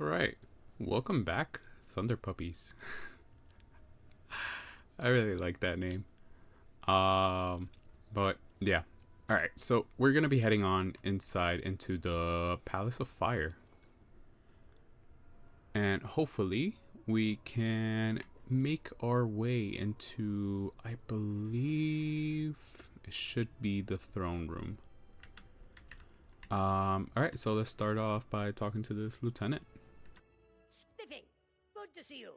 Alright, welcome back, Thunder Puppies. I really like that name. But yeah. Alright, so we're gonna be heading on inside into the Palace of Fire. And hopefully we can make our way into, I believe it should be the throne room. Alright, so let's start off by talking to this lieutenant. Spiffing, good to see you.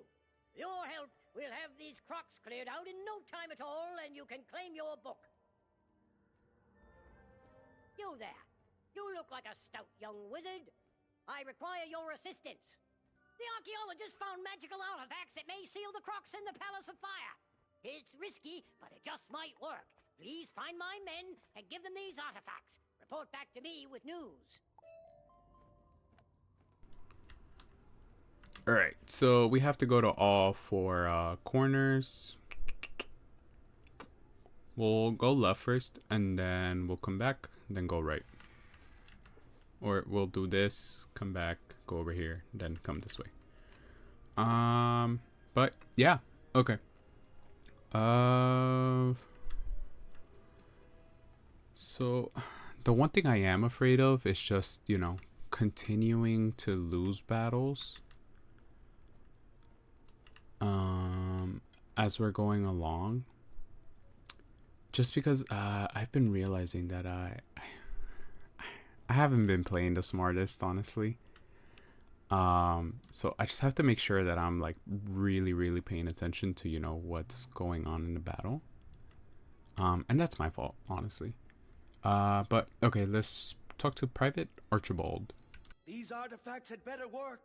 With your help, we'll have these crocs cleared out in no time at all, and you can claim your book. You there. You look like a stout young wizard. I require your assistance. The archaeologists found magical artifacts that may seal the crocs in the Palace of Fire. It's risky, but it just might work. Please find my men and give them these artifacts. Report back to me with news. Alright, so we have to go to all four corners. We'll go left first, and then we'll come back, then go right. Or we'll do this, come back, go over here, then come this way. But yeah, okay. So the one thing I am afraid of is just, continuing to lose battles. As we're going along. Just because I've been realizing that I haven't been playing the smartest, honestly. So I just have to make sure that I'm like really paying attention to what's going on in the battle. And that's my fault, honestly. But okay, let's talk to Private Archibald. These artifacts had better work.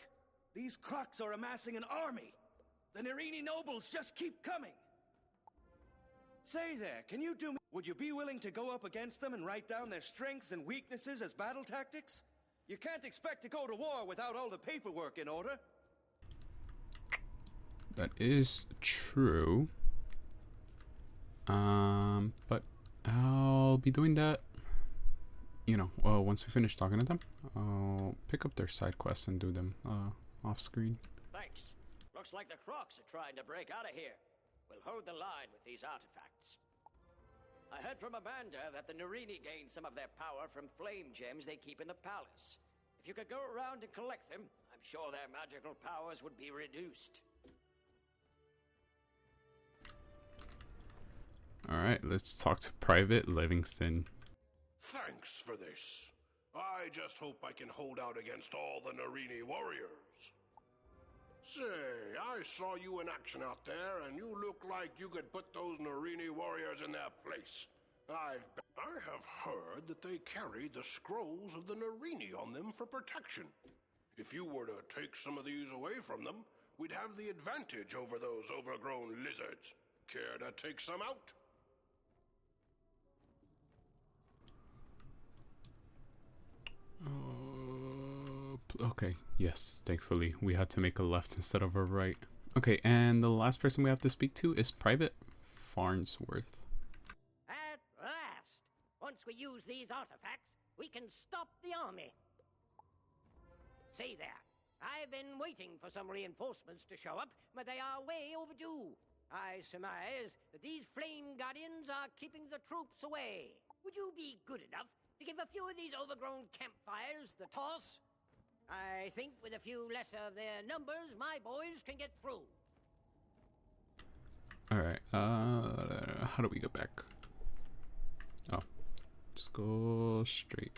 These crocs are amassing an army. The Nirini nobles just keep coming. Say there, can you do me? Would you be willing to go up against them and write down their strengths and weaknesses as battle tactics? You can't expect to go to war without all the paperwork in order. That is true. But I'll be doing that, once we finish talking to them. I'll pick up their side quests and do them off screen. Thanks. Looks like the crocs are trying to break out of here. We'll hold the line with these artifacts. I heard from Amanda that the Nirini gained some of their power from flame gems they keep in the palace. If you could go around and collect them, I'm sure their magical powers would be reduced. Alright, let's talk to Private Livingston. Thanks for this. I just hope I can hold out against all the Nirini warriors. Say, I saw you in action out there, and you look like you could put those Nirini warriors in their place. I have heard that they carry the scrolls of the Nirini on them for protection. If you were to take some of these away from them, we'd have the advantage over those overgrown lizards. Care to take some out? Okay, yes, thankfully. We had to make a left instead of a right. Okay, and the last person we have to speak to is Private Farnsworth. At last! Once we use these artifacts, we can stop the army. Say there, I've been waiting for some reinforcements to show up, but they are way overdue. I surmise that these flame guardians are keeping the troops away. Would you be good enough to give a few of these overgrown campfires the toss? I think with a few less of their numbers, my boys can get through. Alright, how do we get back? Oh, just go straight.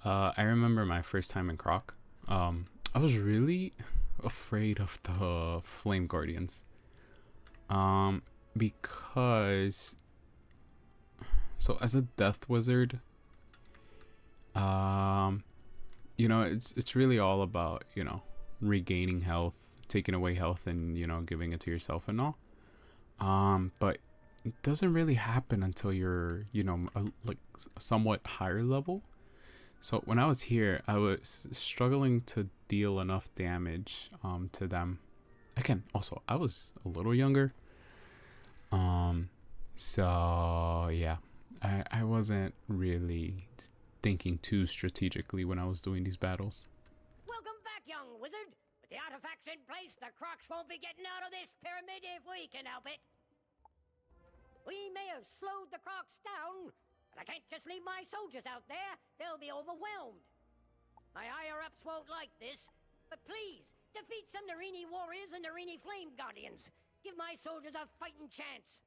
I remember my first time in Croc. I was really afraid of the Flame Guardians. Because so as a death wizard, it's really all about, regaining health, taking away health and, giving it to yourself and all. But it doesn't really happen until you're, like somewhat higher level. So when I was here, I was struggling to deal enough damage to them. Again, also I was a little younger. So yeah, I wasn't really thinking too strategically when I was doing these battles. Welcome back, young wizard. With the artifacts in place, the Crocs won't be getting out of this pyramid if we can help it. We may have slowed the Crocs down, but I can't just leave my soldiers out there. They'll be overwhelmed. My higher-ups won't like this, but please, defeat some Nirini warriors and Nirini flame guardians. Give my soldiers a fighting chance.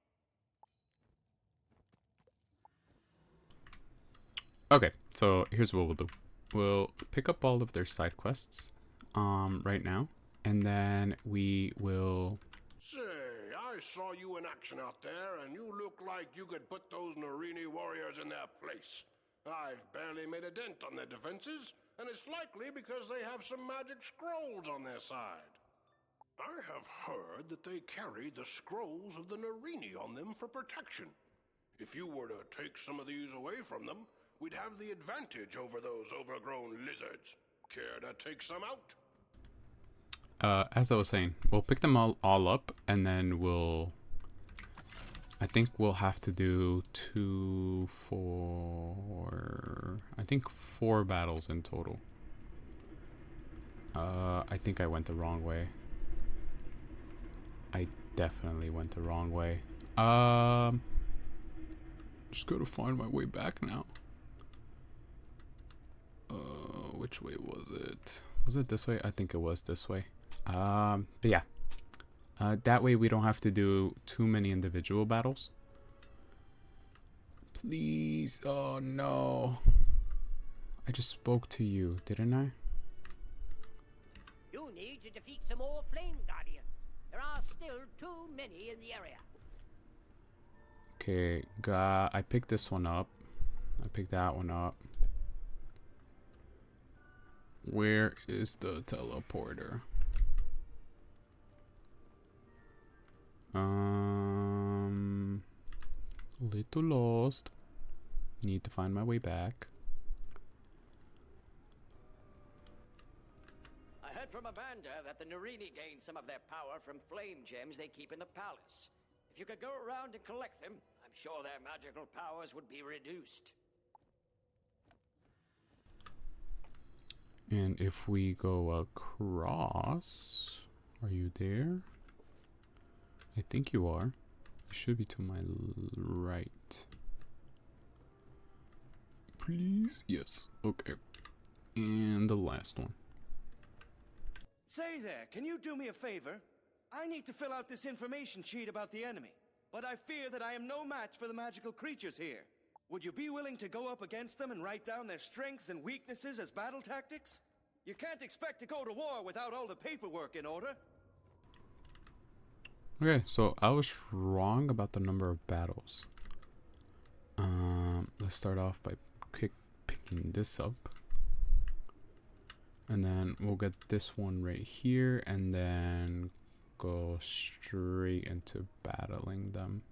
Okay, so here's what we'll do. We'll pick up all of their side quests right now, and then we will... Say, I saw you in action out there, and you look like you could put those Nirini warriors in their place. I've barely made a dent on their defenses, and it's likely because they have some magic scrolls on their side. I have heard that they carry the scrolls of the Nirini on them for protection. If you were to take some of these away from them, we'd have the advantage over those overgrown lizards. Care to take some out? As I was saying, we'll pick them all up, and then I think we'll have to do 4 battles in total. I think I went the wrong way. I definitely went the wrong way. Just gotta find my way back now. Which way was it? Was it this way? I think it was this way. But yeah. That way we don't have to do too many individual battles. Please. Oh no. I just spoke to you, didn't I? You need to defeat some more flame guardians. There are still too many in the area. Okay, I picked this one up. I picked that one up. Where is the teleporter? Little lost. Need to find my way back. I heard from Amanda that the Nirini gained some of their power from flame gems they keep in the palace. If you could go around and collect them, I'm sure their magical powers would be reduced. And if we go across, are you there? I think you are. You should be to my right. Please? Yes. Okay. And the last one. Say there, can you do me a favor? I need to fill out this information sheet about the enemy, but I fear that I am no match for the magical creatures here. Would you be willing to go up against them and write down their strengths and weaknesses as battle tactics? You can't expect to go to war without all the paperwork in order. Okay, so I was wrong about the number of battles. Let's start off by picking this up. And then we'll get this one right here, and then go straight into battling them.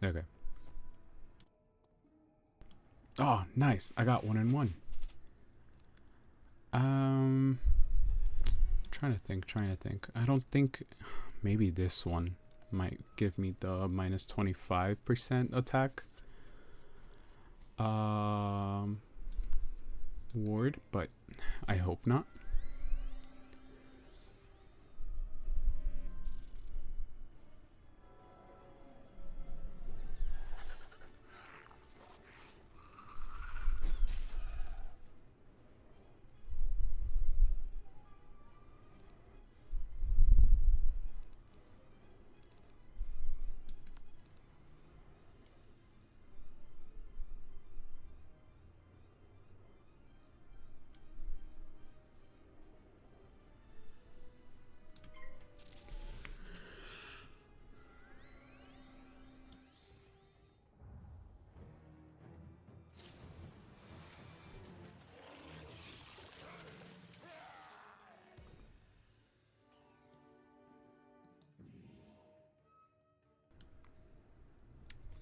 Okay. Oh, nice. I got 1 in 1. Trying to think. I don't think maybe this one might give me the minus 25% attack ward, but I hope not.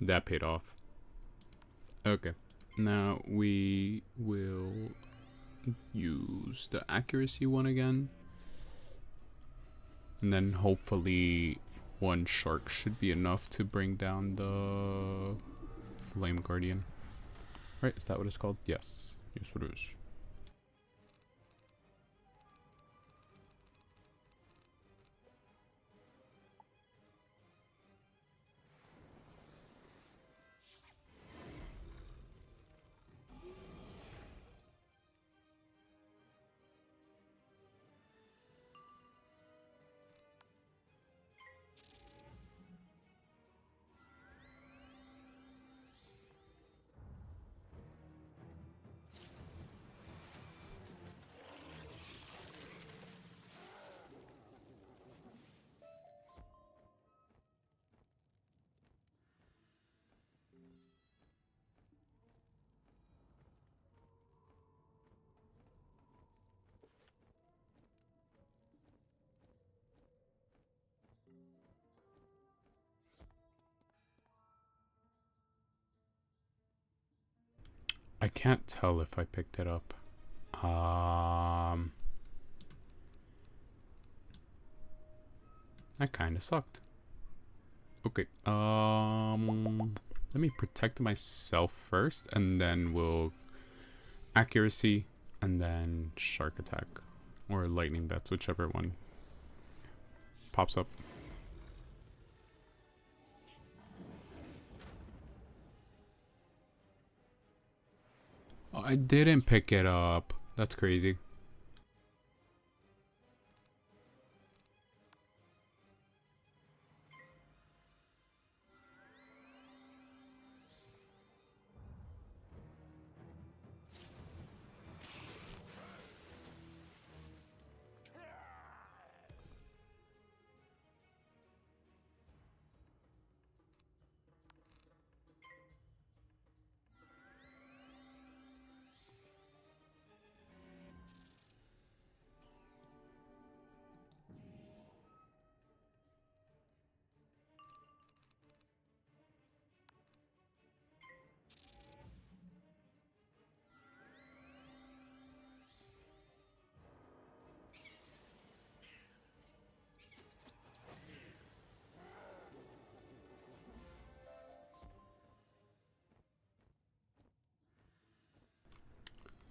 That paid off. Okay, now we will use the accuracy one again, and then hopefully one shark should be enough to bring down the Flame Guardian. Right, is that what it's called? Yes. Yes, it is. I can't tell if I picked it up. That kind of sucked. Okay. Let me protect myself first, and then we'll accuracy, and then shark attack, or lightning bets, whichever one pops up. Oh, I didn't pick it up. That's crazy.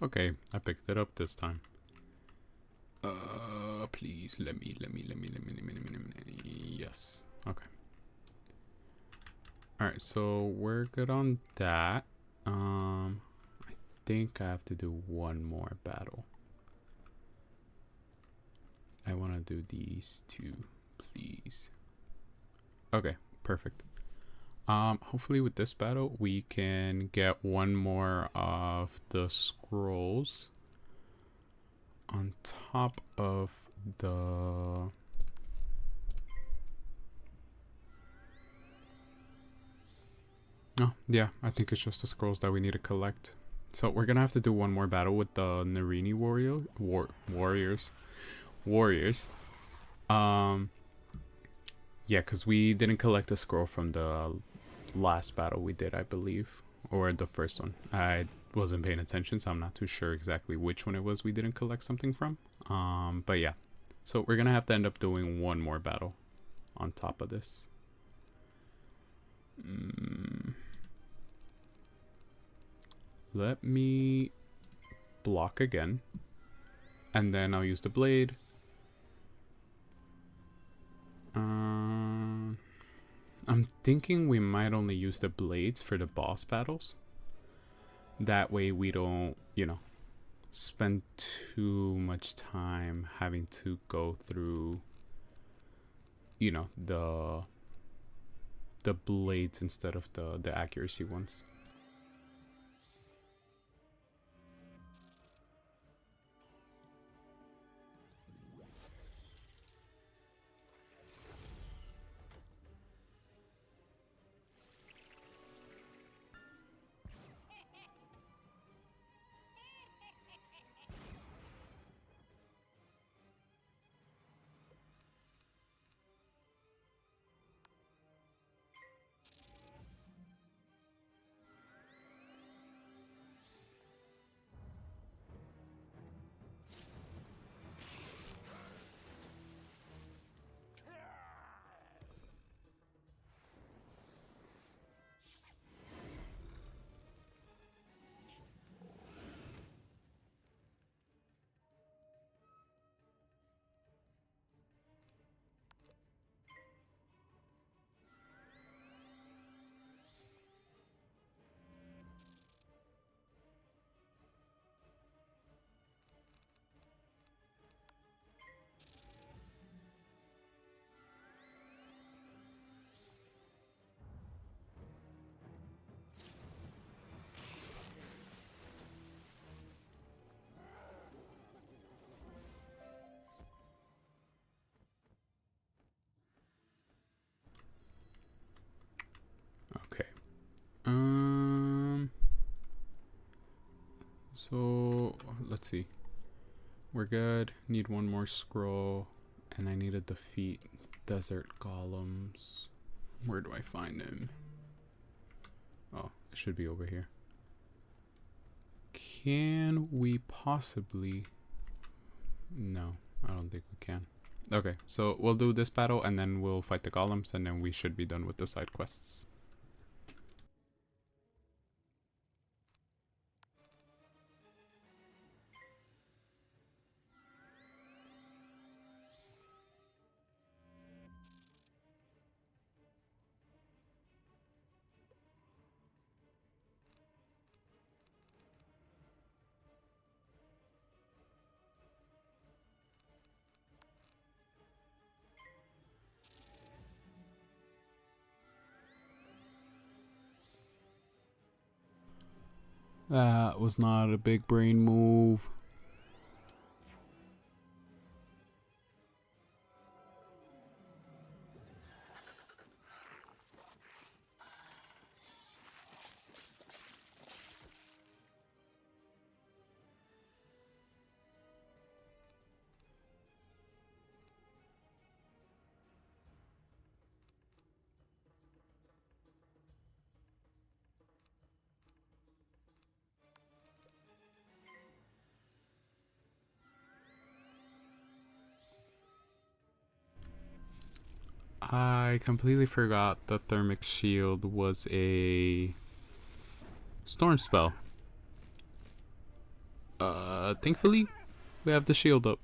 Okay, I picked it up this time. Please let me. Yes. Okay. Alright, so we're good on that. I think I have to do one more battle. I want to do these two, please. Okay, perfect. Hopefully with this battle we can get one more of the scrolls on top of the yeah, I think it's just the scrolls that we need to collect. So we're gonna have to do one more battle with the Nirini warriors. Yeah, because we didn't collect a scroll from the last battle we did, I believe, or the first one. I wasn't paying attention, so I'm not too sure exactly which one it was we didn't collect something from. But yeah, so we're gonna have to end up doing one more battle on top of this. Let me block again, and then I'll use the blade. I'm thinking we might only use the blades for the boss battles. That way we don't, you know, spend too much time having to go through, you know, the blades instead of the accuracy ones. So let's see. We're good. Need one more scroll, and I need to defeat desert golems. Where do I find him? Oh, it should be over here. Can we possibly? No, I don't think we can. Okay, so we'll do this battle and then we'll fight the golems and then we should be done with the side quests. That was not a big brain move. I completely forgot the thermic shield was a storm spell. Thankfully, we have the shield up.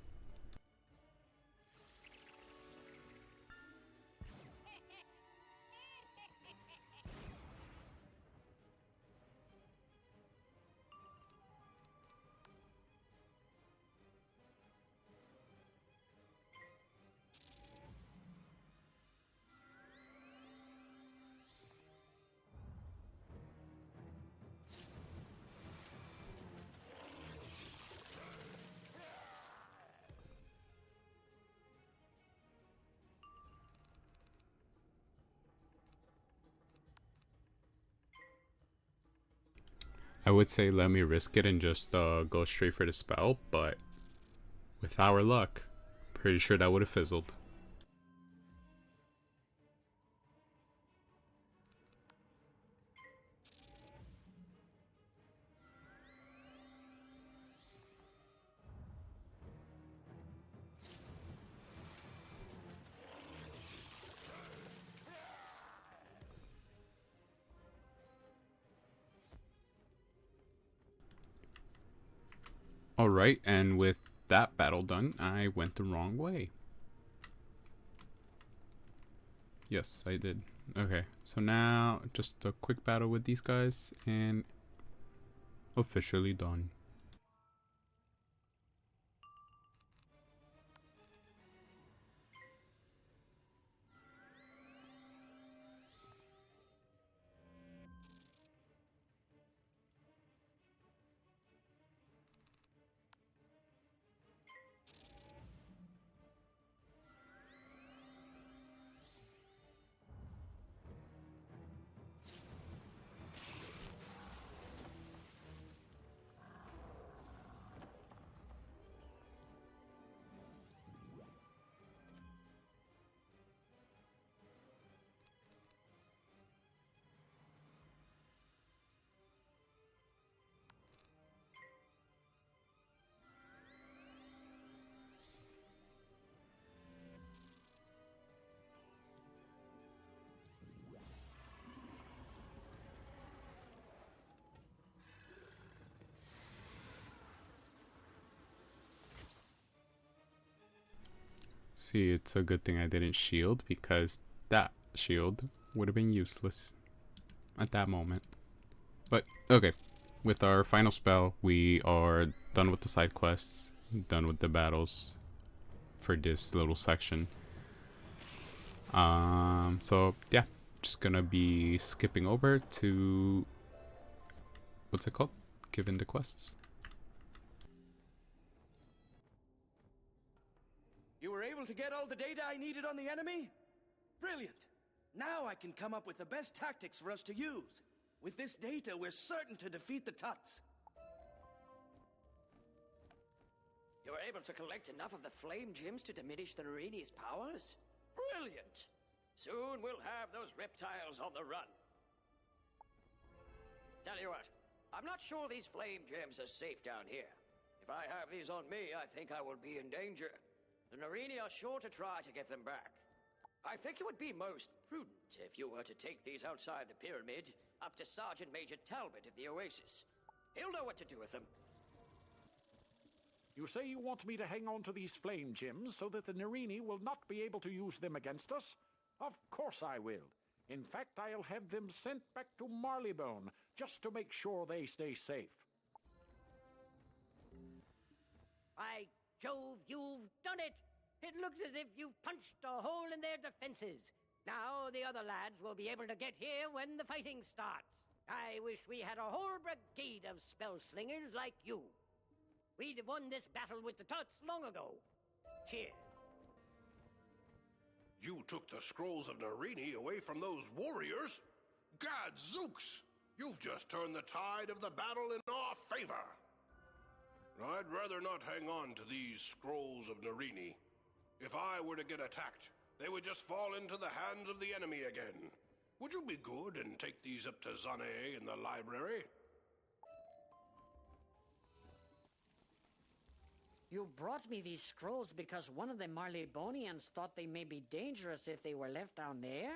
I would say let me risk it and just go straight for the spell, but with our luck, pretty sure that would have fizzled. Alright, and with that battle done, I went the wrong way. Yes, I did. Okay, so now just a quick battle with these guys and officially done. See, it's a good thing I didn't shield because that shield would have been useless at that moment. But okay, with our final spell, we are done with the side quests, done with the battles for this little section. So yeah, just gonna be skipping over to what's it called? Given the quests. You were able to get all the data I needed on the enemy? Brilliant. Now I can come up with the best tactics for us to use. With this data, we're certain to defeat the Tuts. You were able to collect enough of the flame gems to diminish the Nirini's powers? Brilliant! Soon we'll have those reptiles on the run. Tell you what, I'm not sure these flame gems are safe down here. If I have these on me, I think I will be in danger. The Nirini are sure to try to get them back. I think it would be most prudent if you were to take these outside the pyramid, up to Sergeant Major Talbot of the Oasis. He'll know what to do with them. You say you want me to hang on to these flame gems so that the Nirini will not be able to use them against us? Of course I will. In fact, I'll have them sent back to Marleybone, just to make sure they stay safe. By Jove, you've done it! It looks as if you punched a hole in their defenses. Now the other lads will be able to get here when the fighting starts. I wish we had a whole brigade of spell slingers like you. We'd have won this battle with the Tuts long ago. Cheers. You took the scrolls of Nirini away from those warriors? Gadzooks! You've just turned the tide of the battle in our favor. I'd rather not hang on to these scrolls of Nirini. If I were to get attacked, they would just fall into the hands of the enemy again. Would you be good and take these up to Zane in the library? You brought me these scrolls because one of the Marleybonians thought they may be dangerous if they were left down there?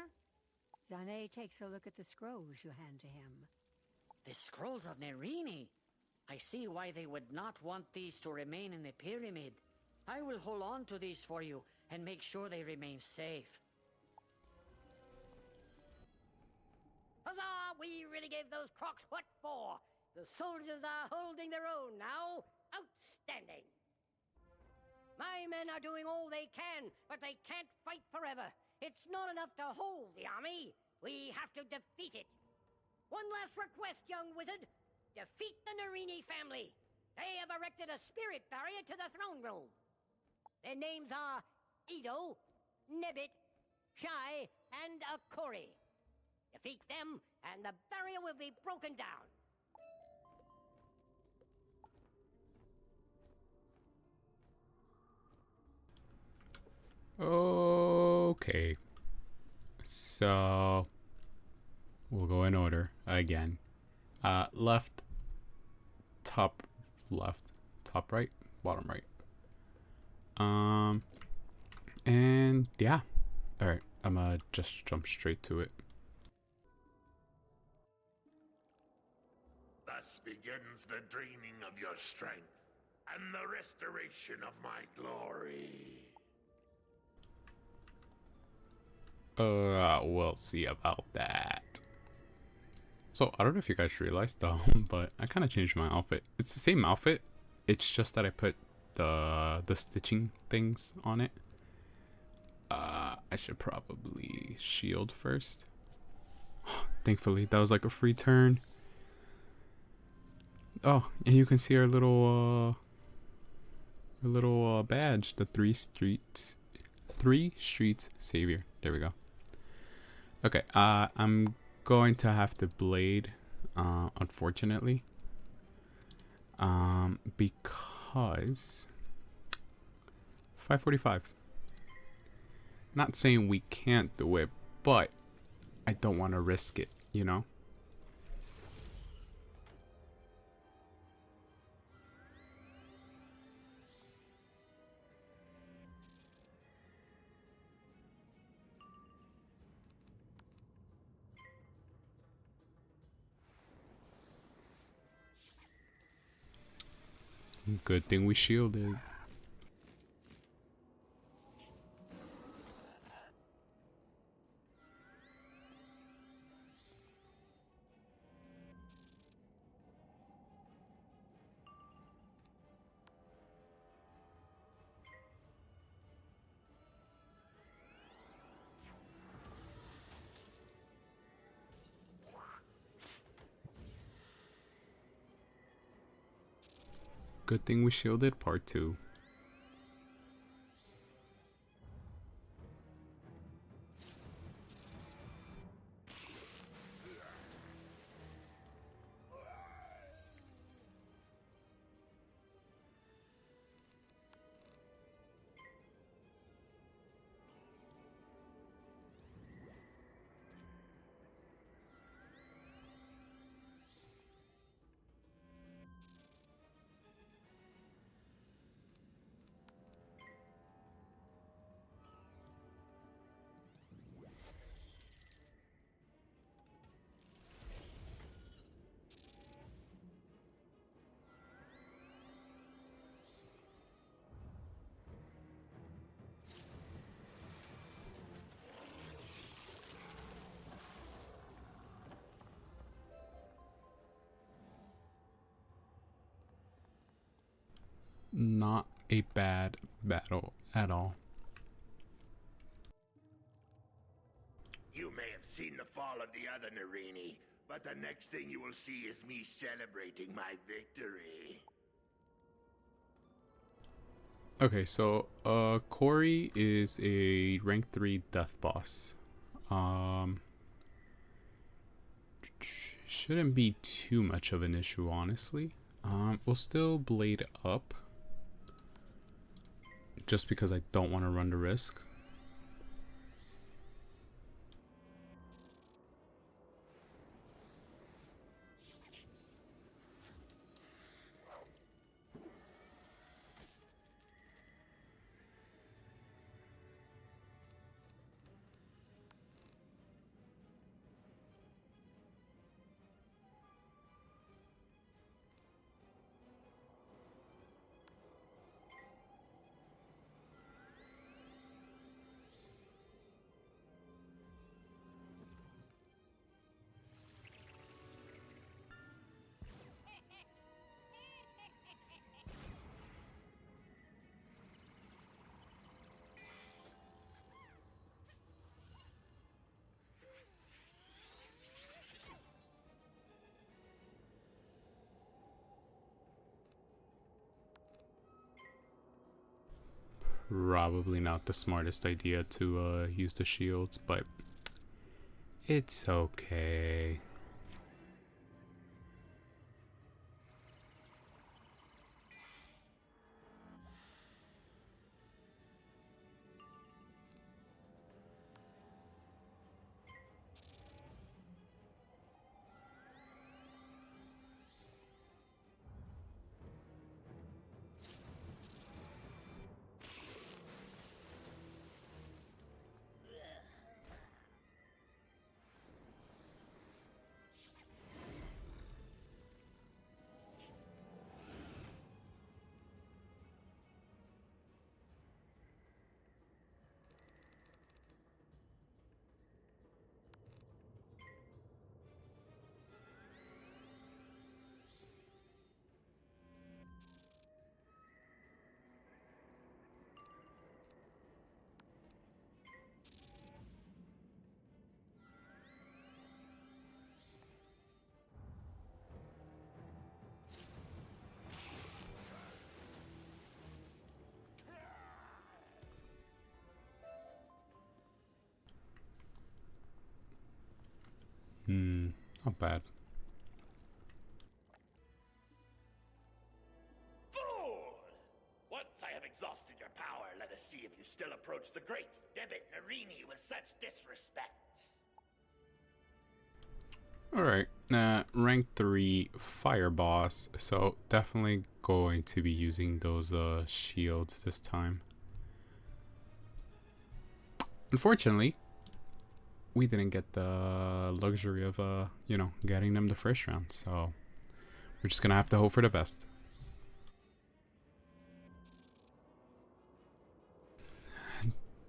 Zane takes a look at the scrolls you hand to him. The scrolls of Nirini. I see why they would not want these to remain in the pyramid. I will hold on to these for you and make sure they remain safe. Huzzah! We really gave those crocs what for. The soldiers are holding their own now. Outstanding! My men are doing all they can, but they can't fight forever. It's not enough to hold the army. We have to defeat it. One last request, young wizard. Defeat the Nirini family. They have erected a spirit barrier to the throne room. Their names are Edo, Nebbit, Shai, and Akori. Defeat them, and the barrier will be broken down. Okay. So we'll go in order again. Left, top right, bottom right. And yeah. Alright, I'm gonna just jump straight to it. Thus begins the draining of your strength and the restoration of my glory. We'll see about that. So, I don't know if you guys realized though, but I kind of changed my outfit. It's the same outfit. It's just that I put the stitching things on it. I should probably shield first. Thankfully, that was like a free turn. Oh, and you can see our little badge, the three streets savior. There we go. Okay, I'm going to have to blade, unfortunately, because 545. Not saying we can't do it, but I don't want to risk it, you know? Good thing we shielded. Good thing we shielded part 2. not a bad battle at all. You may have seen the fall of the other Nirini, but the next thing you will see is me celebrating my victory. Okay, so Corey is a rank 3 death boss. Shouldn't be too much of an issue, honestly. We'll still blade up just because I don't want to run the risk. Probably not the smartest idea to use the shields, but it's okay. Not bad. Fool! Once I have exhausted your power, let us see if you still approach the great Debit Nirini with such disrespect. Alright, rank 3 fire boss, so definitely going to be using those shields this time. Unfortunately, we didn't get the luxury of you know, getting them the first round, so we're just gonna have to hope for the best.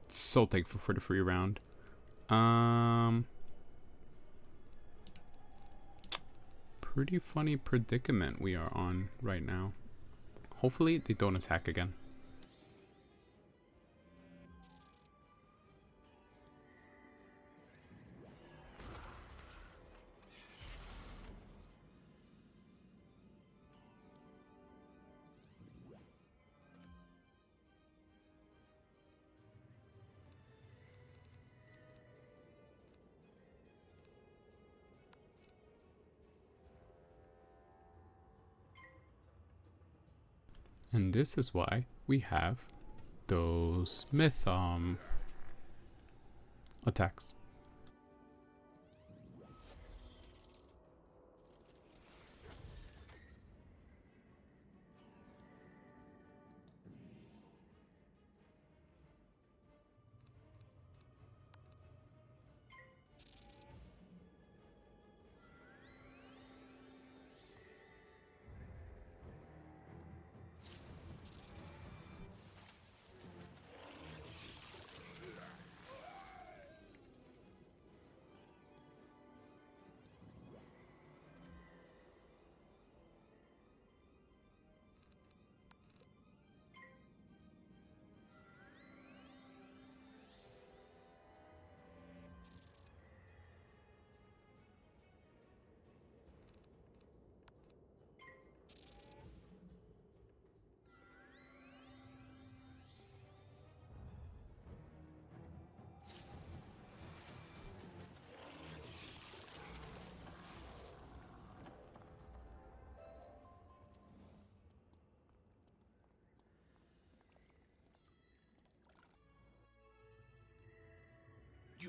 So thankful for the free round. Pretty funny predicament we are on right now. Hopefully they don't attack again. And this is why we have those myth attacks.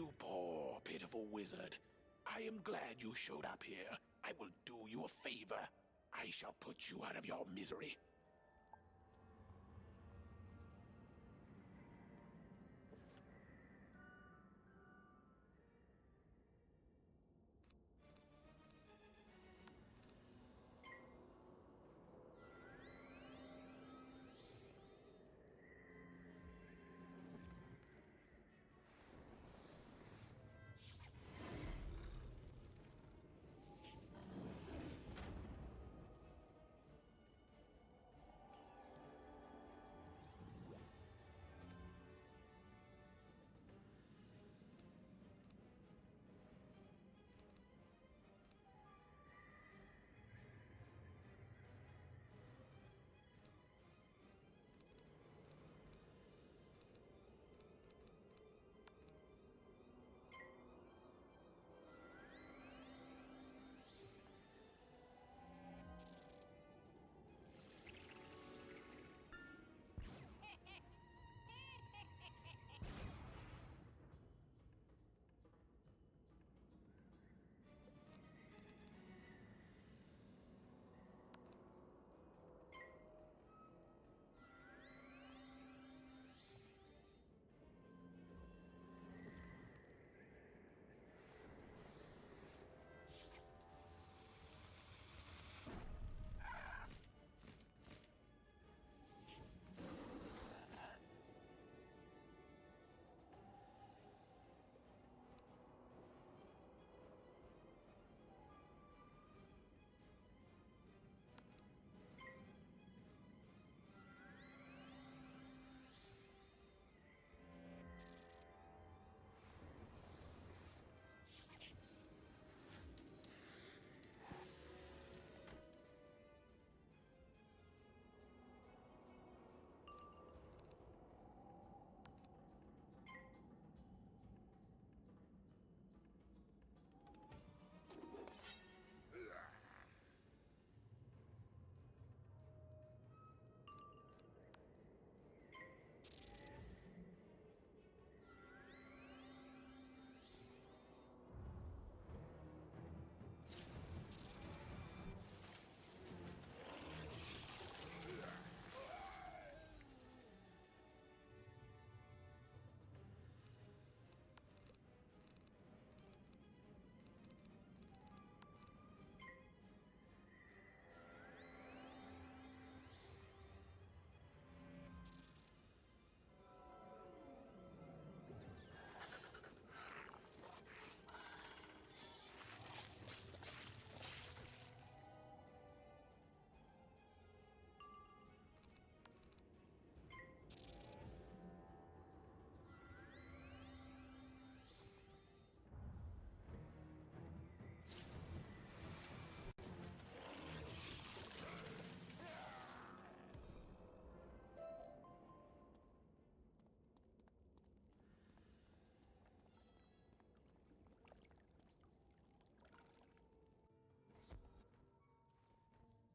You poor, pitiful wizard. I am glad you showed up here. I will do you a favor. I shall put you out of your misery.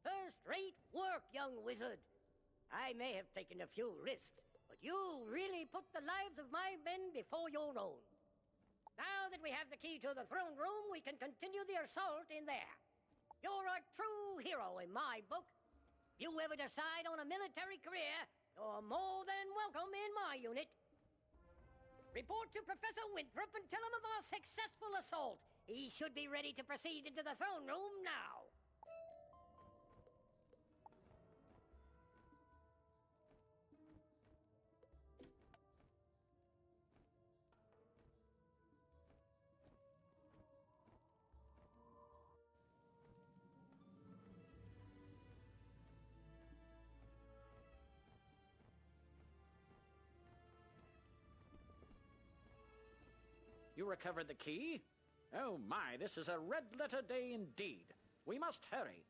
First-rate work, young wizard. I may have taken a few risks, but you really put the lives of my men before your own. Now that we have the key to the throne room, we can continue the assault in there. You're a true hero in my book. If you ever decide on a military career, you're more than welcome in my unit. Report to Professor Winthrop and tell him of our successful assault. He should be ready to proceed into the throne room now. You recovered the key? Oh my, this is a red-letter day indeed. We must hurry.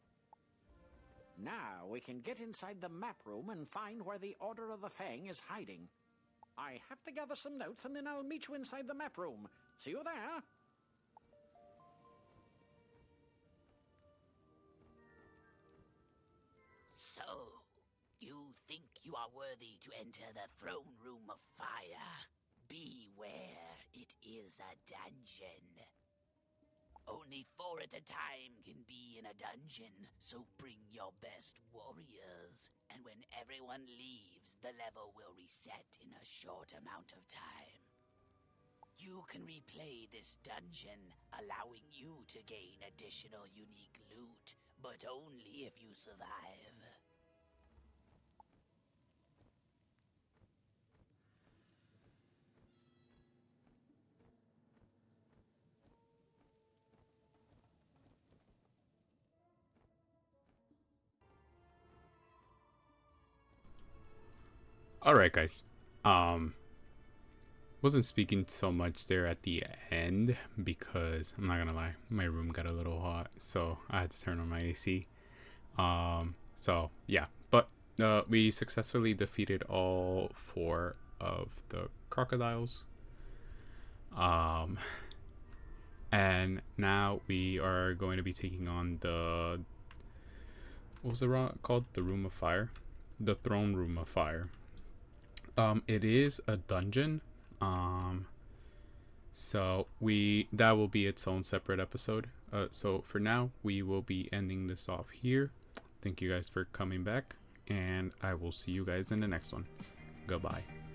Now we can get inside the map room and find where the Order of the Fang is hiding. I have to gather some notes and then I'll meet you inside the map room. See you there. So, you think you are worthy to enter the throne room of fire? Beware, it is a dungeon. Only 4 at a time can be in a dungeon, so bring your best warriors. And when everyone leaves, the level will reset in a short amount of time. You can replay this dungeon, allowing you to gain additional unique loot, but only if you survive. All right, guys. Wasn't speaking so much there at the end because I'm not gonna lie, my room got a little hot, so I had to turn on my AC. So yeah, but we successfully defeated all 4 of the crocodiles. And now we are going to be taking on the, what was it called? The Room of Fire, the Throne Room of Fire. It is a dungeon. So that will be its own separate episode. So for now, we will be ending this off here. Thank you guys for coming back, and I will see you guys in the next one. Goodbye.